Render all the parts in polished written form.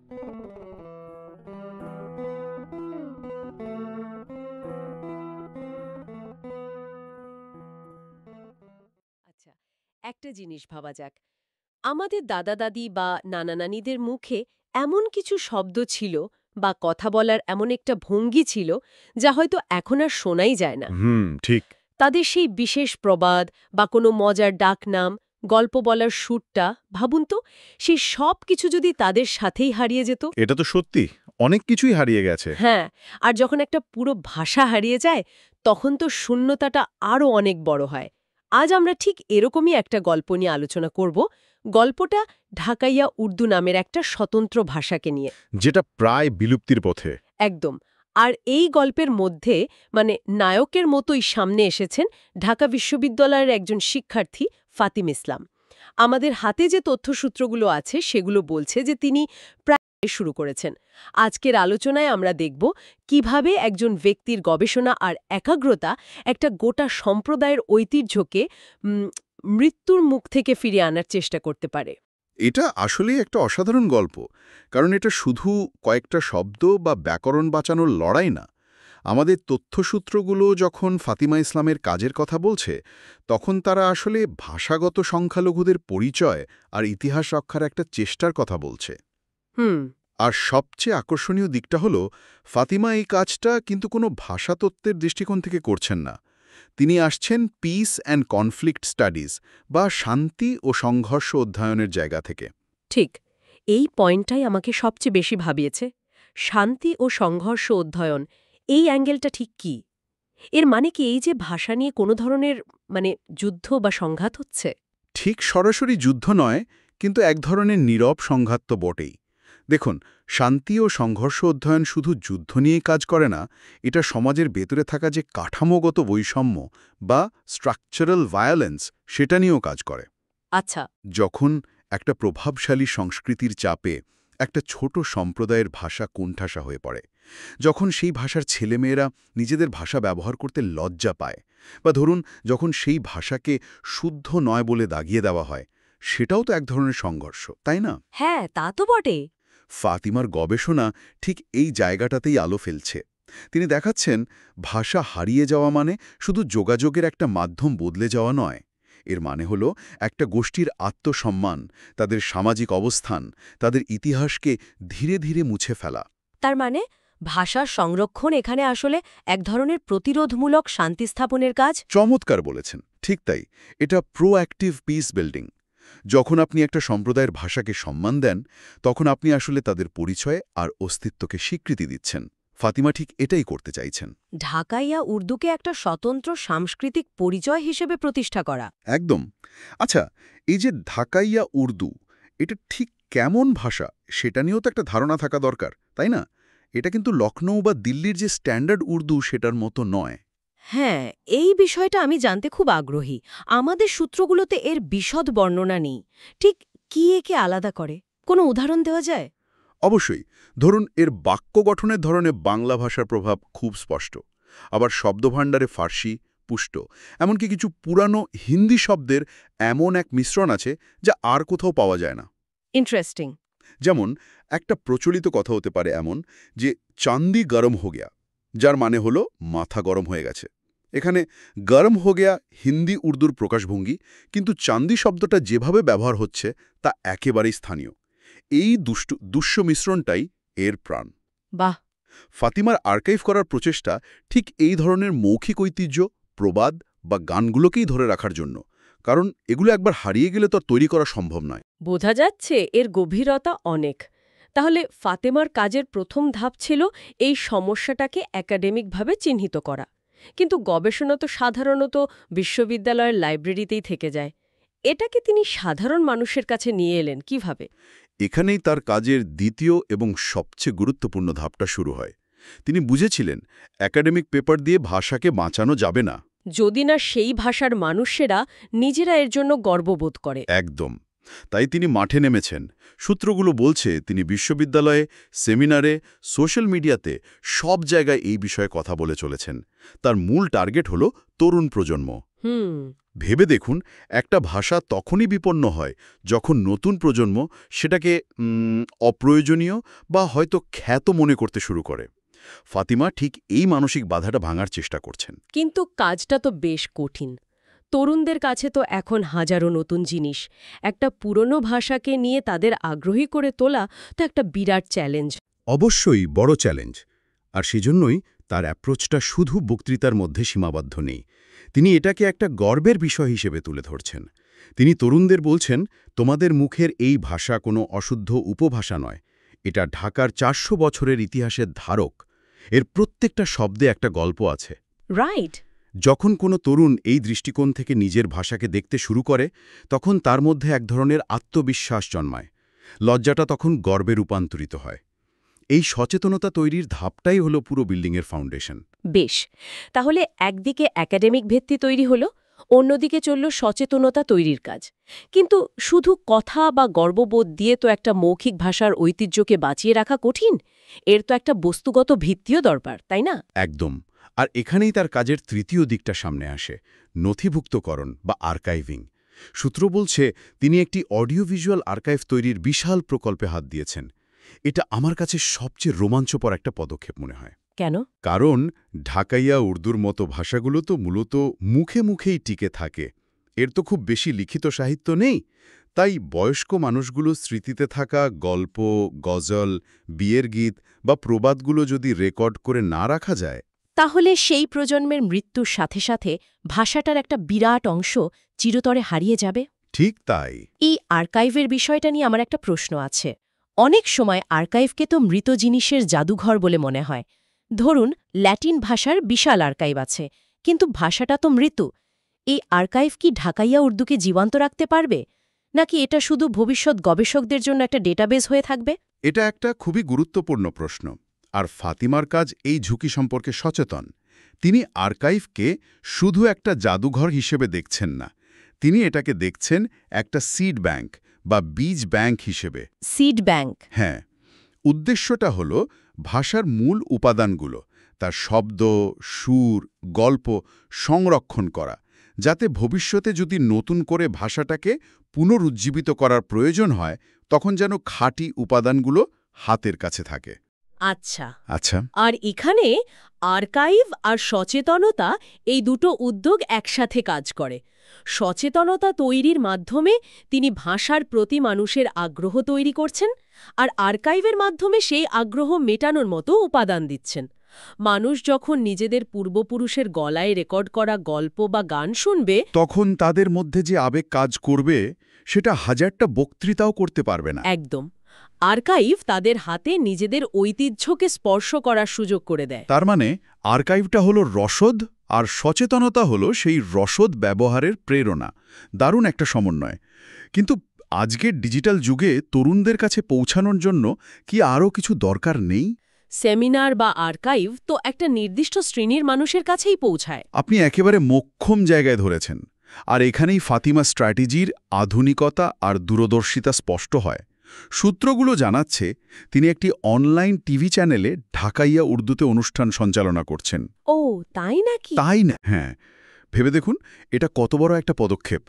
আচ্ছা, একটা জিনিস ভাবা যাক। আমাদের দাদা দাদি বা নানা নানিদের মুখে এমন কিছু শব্দ ছিল বা কথা বলার এমন একটা ভঙ্গি ছিল যা হয়তো এখন আর শোনাই যায় না। ঠিক। তাদের সেই বিশেষ প্রবাদ বা কোনো মজার ডাকনাম, গল্প বলার সুরটা, ভাবুন তো, সেই সব কিছু যদি তাদের সাথেই হারিয়ে যেত। এটা তো সত্যি, অনেক কিছুই হারিয়ে গেছে। হ্যাঁ, আর যখন একটা পুরো ভাষা হারিয়ে যায় তখন তো শূন্যতাটা আরও অনেক বড় হয়। আজ আমরা ঠিক এরকমই একটা গল্প নিয়ে আলোচনা করব। গল্পটা ঢাকাইয়া উর্দু নামের একটা স্বতন্ত্র ভাষাকে নিয়ে। যেটা প্রায় বিলুপ্তির পথে। একদম। আর এই গল্পের মধ্যে নায়কের মতোই সামনে এসেছেন ঢাকা বিশ্ববিদ্যালয়ের একজন শিক্ষার্থী ফাতিম ইসলাম। আমাদের হাতে যে তথ্যসূত্রগুলো আছে সেগুলো বলছে যে তিনি প্রায় শুরু করেছেন। আজকের আলোচনায় আমরা দেখব কিভাবে একজন ব্যক্তির গবেষণা আর একাগ্রতা একটা গোটা সম্প্রদায়ের ঐতিহ্যকে মৃত্যুর মুখ থেকে ফিরিয়ে আনার চেষ্টা করতে পারে। এটা আসলেই একটা অসাধারণ গল্প, কারণ এটা শুধু কয়েকটা শব্দ বা ব্যাকরণ বাঁচানোর লড়াই না। আমাদের তথ্যসূত্রগুলো যখন ফাতিমা ইসলামের কাজের কথা বলছে, তখন তারা আসলে ভাষাগত সংখ্যালঘুদের পরিচয় আর ইতিহাস রক্ষার একটা চেষ্টার কথা বলছে। হুম। আর সবচেয়ে আকর্ষণীয় দিকটা হলো, ফাতিমা এই কাজটা কিন্তু কোনো ভাষাতত্ত্বের দৃষ্টিকোণ থেকে করছেন না। তিনি আসছেন পিস অ্যান্ড কনফ্লিক্ট স্টাডিজ বা শান্তি ও সংঘর্ষ অধ্যয়নের জায়গা থেকে। ঠিক, এই পয়েন্টটাই আমাকে সবচেয়ে বেশি ভাবিয়েছে। শান্তি ও সংঘর্ষ অধ্যয়ন, এই অ্যাঙ্গেলটা ঠিক কি? এর মানে কি এই যে ভাষা নিয়ে কোনো ধরনের যুদ্ধ বা সংঘাত হচ্ছে? ঠিক সরাসরি যুদ্ধ নয়, কিন্তু এক ধরনের নীরব সংঘাত তো বটেই। দেখুন, শান্তি ও সংঘর্ষ অধ্যয়ন শুধু যুদ্ধ নিয়েই কাজ করে না, এটা সমাজের ভেতরে থাকা যে কাঠামোগত বৈষম্য বা স্ট্রাকচারাল ভায়োলেন্স, সেটা নিয়েও কাজ করে। আচ্ছা। যখন একটা প্রভাবশালী সংস্কৃতির চাপে একটা ছোট সম্প্রদায়ের ভাষা কোণঠাসা হয়ে পড়ে, যখন সেই ভাষার ছেলেমেয়েরা নিজেদের ভাষা ব্যবহার করতে লজ্জা পায়, বা ধরুন যখন সেই ভাষাকে শুদ্ধ নয় বলে দাগিয়ে দেওয়া হয়, সেটাও তো এক ধরনের সংঘর্ষ, তাই না? হ্যাঁ, তা তো বটে। ফাতিমার গবেষণা ঠিক এই জায়গাটাতেই আলো ফেলছে। তিনি দেখাচ্ছেন, ভাষা হারিয়ে যাওয়া মানে শুধু যোগাযোগের একটা মাধ্যম বদলে যাওয়া নয়। এর মানে হলো একটা গোষ্ঠীর আত্মসম্মান, তাদের সামাজিক অবস্থান, তাদের ইতিহাসকে ধীরে ধীরে মুছে ফেলা। তার মানে ভাষার সংরক্ষণ এখানে আসলে এক ধরনের প্রতিরোধমূলক শান্তি স্থাপনের কাজ। চমৎকার বলেছেন, ঠিক তাই। এটা প্রোঅ্যাক্টিভ পিস বিল্ডিং। যখন আপনি একটা সম্প্রদায়ের ভাষাকে সম্মান দেন, তখন আপনি আসলে তাদের পরিচয় আর অস্তিত্বকে স্বীকৃতি দিচ্ছেন। ফাতিমা ঠিক এটাই করতে চাইছেন। ঢাকাইয়া উর্দুকে একটা স্বতন্ত্র সাংস্কৃতিক পরিচয় হিসেবে প্রতিষ্ঠা করা। একদম। আচ্ছা, এই যে ঢাকাইয়া উর্দু, এটা ঠিক কেমন ভাষা সেটা নিয়েও তো একটা ধারণা থাকা দরকার, তাই না? এটা কিন্তু লখনৌ বা দিল্লির যে স্ট্যান্ডার্ড উর্দু সেটার মতো নয়। হ্যাঁ, এই বিষয়টা আমি জানতে খুব আগ্রহী। আমাদের সূত্রগুলোতে এর বিশদ বর্ণনা নেই। ঠিক কি একে আলাদা করে? কোনো উদাহরণ দেওয়া যায়? অবশ্যই। ধরুন, এর বাক্য গঠনের ধরনে বাংলা ভাষার প্রভাব খুব স্পষ্ট। আবার শব্দভাণ্ডারে ফার্সি, পুষ্ট, এমনকি কিছু পুরানো হিন্দি শব্দের এমন এক মিশ্রণ আছে যা আর কোথাও পাওয়া যায় না। ইন্টারেস্টিং। যেমন, একটা প্রচলিত কথা হতে পারে এমন যে চান্দি গরম হো গিয়া, যার মানে হলো মাথা গরম হয়ে গেছে। এখানে গরম হো গিয়া হিন্দি উর্দুর প্রকাশভঙ্গি, কিন্তু চান্দি শব্দটা যেভাবে ব্যবহার হচ্ছে তা একেবারেই স্থানীয়। এই দুষ্য মিশ্রণটাই এর প্রাণ। বাহ! ফাতিমার আর্কাইভ করার প্রচেষ্টা ঠিক এই ধরনের মৌখিক ঐতিহ্য, প্রবাদ বা গানগুলোকেই ধরে রাখার জন্য, কারণ এগুলো একবার হারিয়ে গেলে তো আর তৈরি করা সম্ভব নয়। বোঝা যাচ্ছে এর গভীরতা অনেক। তাহলে ফাতেমার কাজের প্রথম ধাপ ছিল এই সমস্যাটাকে একাডেমিকভাবে চিহ্নিত করা। কিন্তু গবেষণা তো সাধারণত বিশ্ববিদ্যালয়ের লাইব্রেরিতেই থেকে যায়। এটাকে তিনি সাধারণ মানুষের কাছে নিয়ে এলেন কিভাবে? এখানেই তার কাজের দ্বিতীয় এবং সবচেয়ে গুরুত্বপূর্ণ ধাপটা শুরু হয়। তিনি বুঝেছিলেন, একাডেমিক পেপার দিয়ে ভাষাকে বাঁচানো যাবে না। যদি না সেই ভাষার মানুষেরা নিজেরা এর জন্য গর্ববোধ করে। একদম। তাই তিনি মাঠে নেমেছেন। সূত্রগুলো বলছে তিনি বিশ্ববিদ্যালয়ে, সেমিনারে, সোশ্যাল মিডিয়াতে সব জায়গায় এই বিষয়ে কথা বলে চলেছেন। তার মূল টার্গেট হল তরুণ প্রজন্ম। ভেবে দেখুন, একটা ভাষা তখনই বিপন্ন হয় যখন নতুন প্রজন্ম সেটাকে অপ্রয়োজনীয় বা হয়তো খ্যাত মনে করতে শুরু করে। ফাতিমা ঠিক এই মানসিক বাধাটা ভাঙার চেষ্টা করছেন। কিন্তু কাজটা তো বেশ কঠিন। তরুণদের কাছে তো এখন হাজারো নতুন জিনিস। একটা পুরনো ভাষাকে নিয়ে তাদের আগ্রহী করে তোলা তো একটা বিরাট চ্যালেঞ্জ। অবশ্যই বড় চ্যালেঞ্জ। আর সেজন্যই তার অ্যাপ্রোচটা শুধু বক্তৃতার মধ্যে সীমাবদ্ধ নেই। তিনি এটাকে একটা গর্বের বিষয় হিসেবে তুলে ধরছেন। তিনি তরুণদের বলছেন, তোমাদের মুখের এই ভাষা কোনো অশুদ্ধ উপভাষা নয়। এটা ঢাকার ৪০০ বছরের ইতিহাসের ধারক। এর প্রত্যেকটা শব্দে একটা গল্প আছে। রাইট। যখন কোনো তরুণ এই দৃষ্টিকোণ থেকে নিজের ভাষাকে দেখতে শুরু করে, তখন তার মধ্যে এক ধরনের আত্মবিশ্বাস জন্মায়। লজ্জাটা তখন গর্বে রূপান্তরিত হয়। এই সচেতনতা তৈরির ধাপটাই হলো পুরো বিল্ডিংয়ের ফাউন্ডেশন। বেশ, তাহলে একদিকে একাডেমিক ভিত্তি তৈরি হলো, অন্যদিকে চলল সচেতনতা তৈরির কাজ। কিন্তু শুধু কথা বা গর্ববোধ দিয়ে তো একটা মৌখিক ভাষার ঐতিহ্যকে বাঁচিয়ে রাখা কঠিন। এর তো একটা বস্তুগত ভিত্তিও দরকার, তাই না? একদম। আর এখানেই তার কাজের তৃতীয় দিকটা সামনে আসে, নথিভুক্তকরণ বা আর্কাইভিং। সূত্র বলছে তিনি একটি অডিও ভিজুয়াল আর্কাইভ তৈরির বিশাল প্রকল্পে হাত দিয়েছেন। এটা আমার কাছে সবচেয়ে রোমাঞ্চকর একটা পদক্ষেপ মনে হয়। কেন? কারণ ঢাকাইয়া উর্দুর মতো ভাষাগুলো তো মূলত মুখে মুখেই টিকে থাকে। এর তো খুব বেশি লিখিত সাহিত্য নেই। তাই বয়স্ক মানুষগুলো স্মৃতিতে থাকা গল্প, গজল, বিয়ের গীত বা প্রবাদগুলো যদি রেকর্ড করে না রাখা যায়, তাহলে সেই প্রজন্মের মৃত্যুর সাথে সাথে ভাষাটার একটা বিরাট অংশ চিরতরে হারিয়ে যাবে। ঠিক তাই। এই আর্কাইভের বিষয়টা নিয়ে আমার একটা প্রশ্ন আছে। অনেক সময় আর্কাইভকে তো মৃত জিনিসের জাদুঘর বলে মনে হয়। ধরুন, ল্যাটিন ভাষার বিশাল আর্কাইভ আছে, কিন্তু ভাষাটা তো মৃত। এই আর্কাইভ কি ঢাকাইয়া উর্দুকে জীবন্ত রাখতে পারবে, নাকি এটা শুধু ভবিষ্যৎ গবেষকদের জন্য একটা ডেটাবেস হয়ে থাকবে? এটা একটা খুবই গুরুত্বপূর্ণ প্রশ্ন। আর ফাতিমার কাজ এই ঝুঁকি সম্পর্কে সচেতন। তিনি আর্কাইভকে শুধু একটা জাদুঘর হিসেবে দেখছেন না, তিনি এটাকে দেখছেন একটা সিড ব্যাংক বা বীজ ব্যাংক হিসেবে। Seed bank? হ্যাঁ। উদ্দেশ্যটা হল ভাষার মূল উপাদানগুলো, তার শব্দ, সুর, গল্প সংরক্ষণ করা, যাতে ভবিষ্যতে যদি নতুন করে ভাষাটাকে পুনরুজ্জীবিত করার প্রয়োজন হয়, তখন যেন খাঁটি উপাদানগুলো হাতের কাছে থাকে। আচ্ছা। আচ্ছা। আর এখানে আর্কাইভ আর সচেতনতা, এই দুটো উদ্যোগ একসাথে কাজ করে। সচেতনতা তৈরির মাধ্যমে তিনি ভাষার প্রতি মানুষের আগ্রহ তৈরি করছেন, আর আর্কাইভের মাধ্যমে সেই আগ্রহ মেটানোর মতো উপাদান দিচ্ছেন। মানুষ যখন নিজেদের পূর্বপুরুষের গলায় রেকর্ড করা গল্প বা গান শুনবে, তখন তাদের মধ্যে যে আবেগ কাজ করবে, সেটা হাজারটা বক্তৃতাও করতে পারবে না। একদম, আর্কাইভ তাদের হাতে নিজেদের ঐতিহ্যকে স্পর্শ করার সুযোগ করে দেয়। তার মানে আর্কাইভটা হলো রসদ, আর সচেতনতা হলো সেই রসদ ব্যবহারের প্রেরণা। দারুণ একটা সমন্বয়। কিন্তু আজকের ডিজিটাল যুগে তরুণদের কাছে পৌঁছানোর জন্য কি আরও কিছু দরকার নেই? সেমিনার বা আর্কাইভ তো একটা নির্দিষ্ট শ্রেণীর মানুষের কাছেই পৌঁছায়। আপনি একেবারে মোক্ষম জায়গায় ধরেছেন। আর এখানেই ফাতিমা স্ট্র্যাটেজির আধুনিকতা আর দূরদর্শিতা স্পষ্ট হয়। সূত্রগুলো জানাচ্ছে তিনি একটি অনলাইন টিভি চ্যানেলে ঢাকাইয়া উর্দুতে অনুষ্ঠান সঞ্চালনা করছেন। ও, তাই নাকি? তাই না? হ্যাঁ, ভেবে দেখুন এটা কত বড় একটা পদক্ষেপ।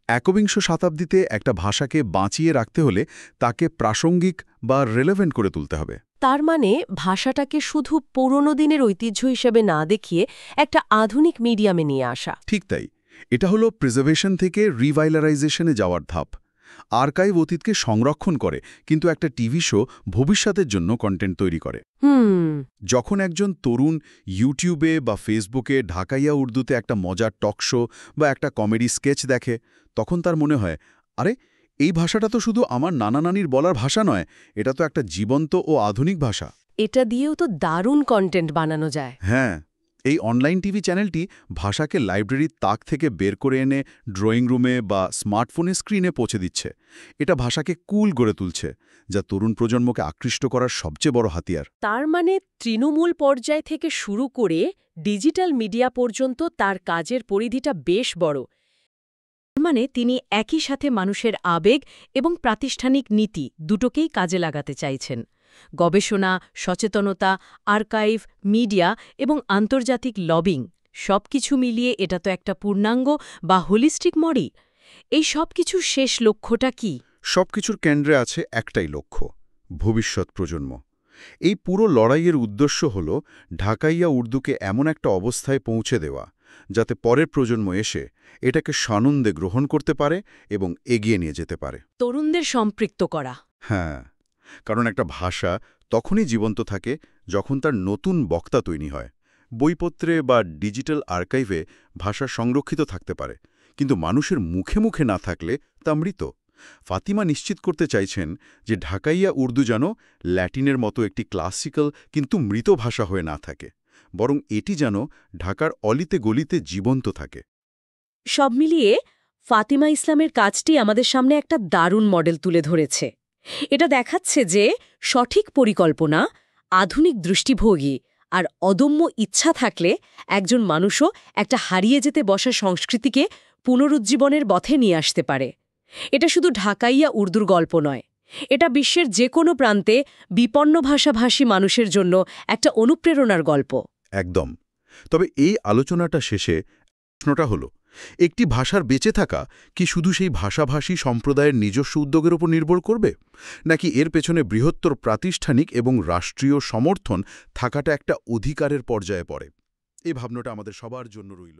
একবিংশ শতাব্দীতে একটা ভাষাকে বাঁচিয়ে রাখতে হলে তাকে প্রাসঙ্গিক বা রেলেভেন্ট করে তুলতে হবে। তার মানে ভাষাটাকে শুধু পুরনো দিনের ঐতিহ্য হিসেবে না দেখিয়ে একটা আধুনিক মিডিয়ামে নিয়ে আসা। ঠিক তাই। এটা হলো প্রিজার্ভেশন থেকে রিভাইলারাইজেশনে যাওয়ার ধাপ। আর্কাইভ অতীতকে সংরক্ষণ করে, কিন্তু একটা টিভি শো ভবিষ্যতের জন্য কন্টেন্ট তৈরি করে। যখন একজন তরুণ ইউটিউবে বা ফেসবুকে ঢাকাইয়া উর্দুতে একটা মজার টক শো বা একটা কমেডি স্কেচ দেখে, তখন তার মনে হয়, আরে এই ভাষাটা তো শুধু আমার নানা নানির বলার ভাষা নয়, এটা তো একটা জীবন্ত ও আধুনিক ভাষা। এটা দিয়েও তো দারুণ কন্টেন্ট বানানো যায়। হ্যাঁ, এই অনলাইন টিভি চ্যানেলটি ভাষাকে লাইব্রেরির তাক থেকে বের করে এনে ড্রয়িং রুমে বা স্মার্টফোনের স্ক্রিনে পৌঁছে দিচ্ছে। এটা ভাষাকে কুল গড়ে তুলছে, যা তরুণ প্রজন্মকে আকৃষ্ট করার সবচেয়ে বড় হাতিয়ার। তার মানে তৃণমূল পর্যায় থেকে শুরু করে ডিজিটাল মিডিয়া পর্যন্ত তার কাজের পরিধিটা বেশ বড়। মানে তিনি একই সাথে মানুষের আবেগ এবং প্রাতিষ্ঠানিক নীতি দুটোকেই কাজে লাগাতে চাইছেন। গবেষণা, সচেতনতা, আর্কাইভ, মিডিয়া এবং আন্তর্জাতিক লবিং সবকিছু মিলিয়ে এটা তো একটা পূর্ণাঙ্গ বা হোলিস্টিক মডেল। এই সবকিছুর শেষ লক্ষ্যটা কি? সবকিছুর কেন্দ্রে আছে একটাই লক্ষ্য, ভবিষ্যৎ প্রজন্ম। এই পুরো লড়াইয়ের উদ্দেশ্য হল ঢাকাইয়া উর্দুকে এমন একটা অবস্থায় পৌঁছে দেওয়া যাতে পরের প্রজন্ম এসে এটাকে সানন্দে গ্রহণ করতে পারে এবং এগিয়ে নিয়ে যেতে পারে। তরুণদের সম্পৃক্ত করা। হ্যাঁ, কারণ একটা ভাষা তখনই জীবন্ত থাকে যখন তার নতুন বক্তা তৈরি হয়। বইপত্রে বা ডিজিটাল আর্কাইভে ভাষা সংরক্ষিত থাকতে পারে, কিন্তু মানুষের মুখে মুখে না থাকলে তা মৃত। ফাতিমা নিশ্চিত করতে চাইছেন যে ঢাকাইয়া উর্দু যেন ল্যাটিনের মতো একটি ক্লাসিক্যাল কিন্তু মৃত ভাষা হয়ে না থাকে, বরং এটি যেন ঢাকার অলিতে গলিতে জীবন্ত থাকে। সব মিলিয়ে ফাতিমা ইসলামের কাজটি আমাদের সামনে একটা দারুণ মডেল তুলে ধরেছে। এটা দেখাচ্ছে যে সঠিক পরিকল্পনা, আধুনিক দৃষ্টিভঙ্গি আর অদম্য ইচ্ছা থাকলে একজন মানুষও একটা হারিয়ে যেতে বসা সংস্কৃতিকে পুনরুজ্জীবনের পথে নিয়ে আসতে পারে। এটা শুধু ঢাকাইয়া উর্দুর গল্প নয়, এটা বিশ্বের যে কোনো প্রান্তে বিপন্ন ভাষাভাষী মানুষের জন্য একটা অনুপ্রেরণার গল্প। একদম। তবে এই আলোচনাটা শেষে প্রশ্নটা হলো, একটি ভাষার বেঁচে থাকা কি শুধু সেই ভাষাভাষী সম্প্রদায়ের নিজস্ব উদ্যোগের উপর নির্ভর করবে, নাকি এর পেছনে বৃহত্তর প্রাতিষ্ঠানিক এবং রাষ্ট্রীয় সমর্থন থাকাটা একটা অধিকারের পর্যায়ে পড়ে? এই ভাবনাটা আমাদের সবার জন্য রইল।